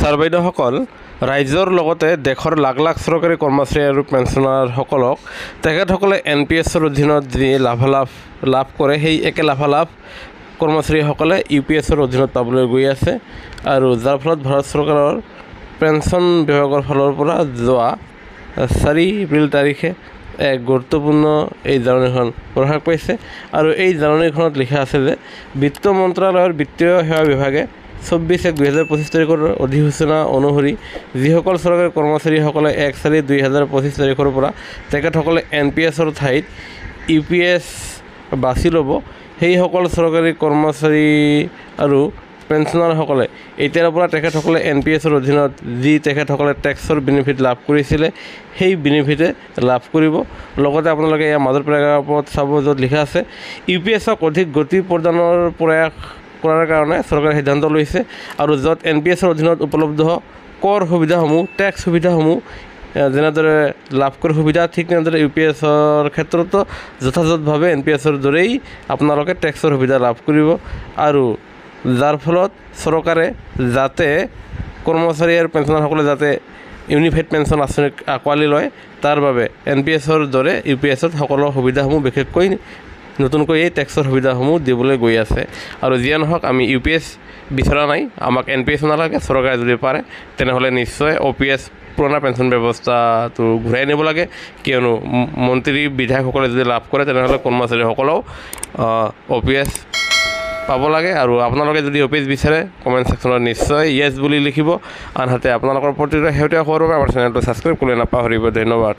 Sir বাইদেউসকল, ৰাজ্যৰ লগতে দেশৰ লাখ লাখ চৰকাৰী কৰ্মচাৰী আৰু পেঞ্চনাৰসকলক তেখেতসকলে NPSৰ অধীনত যি লাভ কৰে সেই একে লাভালাভ কৰ্মচাৰীসকলে UPSৰ অধীনত পাবলৈ গৈ আছে আৰু যাৰ ফলত ভাৰত চৰকাৰৰ পেঞ্চন বিভাগৰ ফালৰ পৰা যোৱা 4 এপ্ৰিল তাৰিখে এক গুৰুত্বপূৰ্ণ এই জাননীখন প্ৰকাশ পাইছে আৰু এই জাননীখনত লিখা আছে যে বিত্ত মন্ত্ৰালয়ৰ বিত্তীয় সেৱা বিভাগে 24/1/2025 তাৰিখৰ অধিসূচনা অনুসৰি যিসকল চৰকাৰী কৰ্মচাৰীসকলে 1/4/2025 তাৰিখৰ পৰা তেখেতসকলে NPSৰ ঠাইত UPS বাছি ল'ব, সেইসকল চৰকাৰী কৰ্মচাৰী আৰু পেঞ্চনাৰসকলে এতিয়াৰ পৰা তেখেতসকলে NPSৰ অধীনত যি তেখেতসকলে টেক্সৰ বেনিফিট লাভ কৰিছিলে সেই বেনিফিটে লাভ কৰিব। লগতে আপোনালোকে ইয়াৰ মাজৰ পেৰাগ্ৰাফত চাব য'ত লিখা আছে UPSক অধিক গতি প্ৰদানৰ প্ৰয়াস কৰাৰ কাৰণে চৰকাৰে সিদ্ধান্ত লৈছে আৰু য'ত NPSৰ অধীনত উপলব্ধ কৰ সুবিধাসমূহ টেক্স সুবিধাসমূহ যেনেদৰে লাভ কৰা সুবিধা ঠিক তেনেদৰে UPSৰ ক্ষেত্ৰতো যথাযথভাৱে NPSৰ দৰেই আপোনালোকে টেক্সৰ সুবিধা লাভ কৰিব আৰু যাৰ ফলত চৰকাৰে যাতে কৰ্মচাৰী আৰু পেঞ্চনাৰসকলে যাতে ইউনিফাইড পেঞ্চন আঁচনি আঁকোৱালি লয় তাৰ বাবে NPSৰ দৰে UPSত সকলো সুবিধাসমূহ বিশেষকৈ নতুনকৈ এই টেক্সৰ সুবিধাসমূহ দিবলৈ গৈ আছে আৰু যিয়ে নহওক আমি UPS বিচৰা নাই, আমাক NPS নালাগে। চৰকাৰে যদি পাৰে তেনেহ'লে নিশ্চয় OPS পুৰণা পেঞ্চন ব্যৱস্থাটো ঘূৰাই আনিব লাগে, কিয়নো মন্ত্ৰী বিধায়কসকলে যদি লাভ কৰে তেনেহ'লে কৰ্মচাৰীসকলেও OPS পাব লাগে আৰু আপোনালোকে যদি OPS বিচাৰে কমেণ্ট ছেকশ্যনত নিশ্চয় য়েছ বুলি লিখিব। আনহাতে আপোনালোকৰ প্ৰতিটো শেহতীয়া খবৰৰ বাবে আমাৰ চেনেলটো ছাবস্ক্ৰাইব কৰি নাপাহৰিব। ধন্যবাদ।